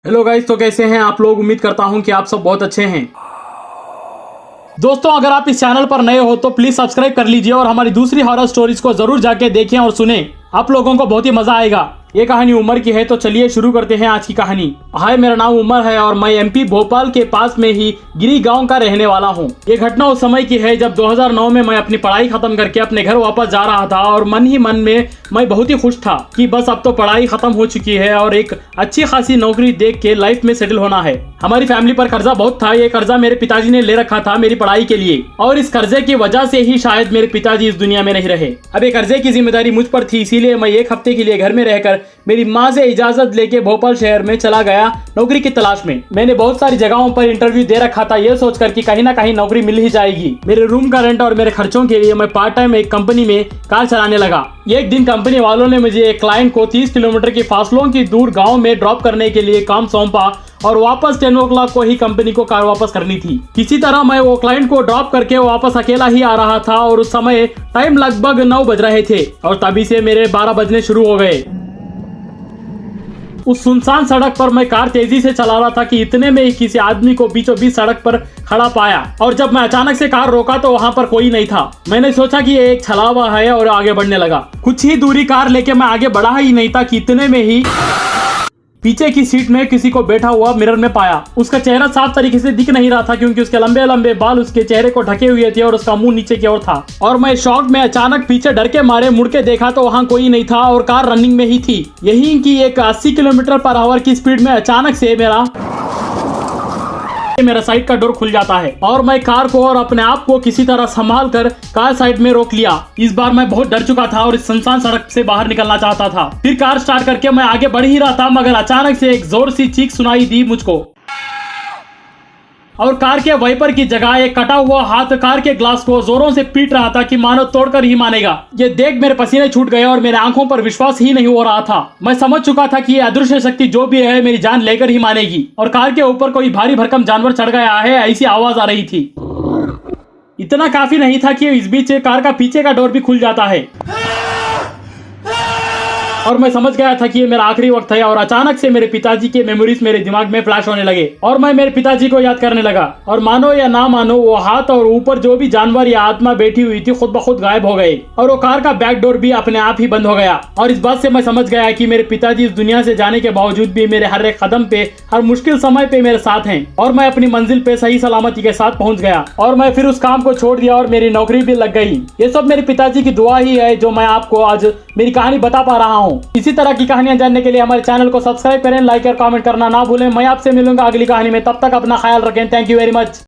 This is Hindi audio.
हेलो गाइस, तो कैसे हैं आप लोग। उम्मीद करता हूं कि आप सब बहुत अच्छे हैं। दोस्तों, अगर आप इस चैनल पर नए हो तो प्लीज सब्सक्राइब कर लीजिए और हमारी दूसरी हॉरर स्टोरीज को जरूर जाके देखें और सुने। आप लोगों को बहुत ही मजा आएगा। ये कहानी उमर की है, तो चलिए शुरू करते हैं आज की कहानी। हाय, मेरा नाम उमर है और मैं एमपी भोपाल के पास में ही गिरी गांव का रहने वाला हूँ। ये घटना उस समय की है जब 2009 में मैं अपनी पढ़ाई खत्म करके अपने घर वापस जा रहा था और मन ही मन में मैं बहुत ही खुश था कि बस अब तो पढ़ाई खत्म हो चुकी है और एक अच्छी खासी नौकरी देख के लाइफ में सेटल होना है। हमारी फैमिली पर कर्जा बहुत था। ये कर्जा मेरे पिताजी ने ले रखा था मेरी पढ़ाई के लिए और इस कर्जे की वजह से ही शायद मेरे पिताजी इस दुनिया में नहीं रहे। अब ये कर्जे की जिम्मेदारी मुझ पर थी, इसीलिए मैं एक हफ्ते के लिए घर में रहकर मेरी माँ से इजाजत लेके भोपाल शहर में चला गया नौकरी की तलाश में। मैंने बहुत सारी जगहों पर इंटरव्यू दे रखा था, ये सोचकर कि कहीं ना कहीं नौकरी मिल ही जाएगी। मेरे रूम का रेंट और मेरे खर्चों के लिए मैं पार्ट टाइम एक कंपनी में कार चलाने लगा। एक दिन कंपनी वालों ने मुझे एक क्लाइंट को 30 किलोमीटर की फासलों की दूर गांव में ड्रॉप करने के लिए काम सौंपा और वापस 10 o'clock को ही कंपनी को कार वापस करनी थी। किसी तरह मैं वो क्लाइंट को ड्रॉप करके वापस अकेला ही आ रहा था और उस समय टाइम लगभग 9 बज रहे थे और तभी से मेरे 12 बजने शुरू हो गए। उस सुनसान सड़क पर मैं कार तेजी से चला रहा था कि इतने में ही किसी आदमी को बीचों बीच सड़क पर खड़ा पाया और जब मैं अचानक से कार रोका तो वहां पर कोई नहीं था। मैंने सोचा कि ये एक छलावा है और आगे बढ़ने लगा। कुछ ही दूरी कार लेके मैं आगे बढ़ा ही नहीं था कि इतने में ही पीछे की सीट में किसी को बैठा हुआ मिरर में पाया। उसका चेहरा साफ तरीके से दिख नहीं रहा था क्योंकि उसके लंबे लंबे बाल उसके चेहरे को ढके हुए थे और उसका मुंह नीचे की ओर था। और मैं शॉक में अचानक पीछे डर के मारे मुड़ के देखा तो वहां कोई नहीं था और कार रनिंग में ही थी। यही कि एक 80 किलोमीटर पर आवर की स्पीड में अचानक से मेरा साइड का डोर खुल जाता है और मैं कार को और अपने आप को किसी तरह संभाल कर कार साइड में रोक लिया। इस बार मैं बहुत डर चुका था और इस सुनसान सड़क से बाहर निकलना चाहता था। फिर कार स्टार्ट करके मैं आगे बढ़ ही रहा था मगर अचानक से एक जोर सी चीख सुनाई दी मुझको और कार के वाइपर की जगह एक कटा हुआ हाथ कार के ग्लास को जोरों से पीट रहा था कि मानो तोड़कर ही मानेगा। ये देख मेरे पसीने छूट गए और मेरे आंखों पर विश्वास ही नहीं हो रहा था। मैं समझ चुका था कि ये अदृश्य शक्ति जो भी है मेरी जान लेकर ही मानेगी और कार के ऊपर कोई भारी भरकम जानवर चढ़ गया है, ऐसी आवाज आ रही थी। इतना काफी नहीं था कि इस बीच कार का पीछे का डोर भी खुल जाता है और मैं समझ गया था कि ये मेरा आखिरी वक्त है। और अचानक से मेरे पिताजी के मेमोरीज मेरे दिमाग में फ्लैश होने लगे और मैं मेरे पिताजी को याद करने लगा। और मानो या ना मानो वो हाथ और ऊपर जो भी जानवर या आत्मा बैठी हुई थी खुद ब खुद गायब हो गए और वो कार का बैक डोर भी अपने आप ही बंद हो गया। और इस बात से मैं समझ गया कि मेरे पिताजी इस दुनिया से जाने के बावजूद भी मेरे हर एक कदम पे, हर मुश्किल समय पे मेरे साथ हैं और मैं अपनी मंजिल पे सही सलामती के साथ पहुंच गया। और मैं फिर उस काम को छोड़ दिया और मेरी नौकरी भी लग गई। ये सब मेरे पिताजी की दुआ ही है जो मैं आपको आज मेरी कहानी बता पा रहा हूँ। इसी तरह की कहानियां जानने के लिए हमारे चैनल को सब्सक्राइब करें, लाइक और कमेंट करना ना भूलें। मैं आपसे मिलूंगा अगली कहानी में, तब तक अपना ख्याल रखें। Thank you very much.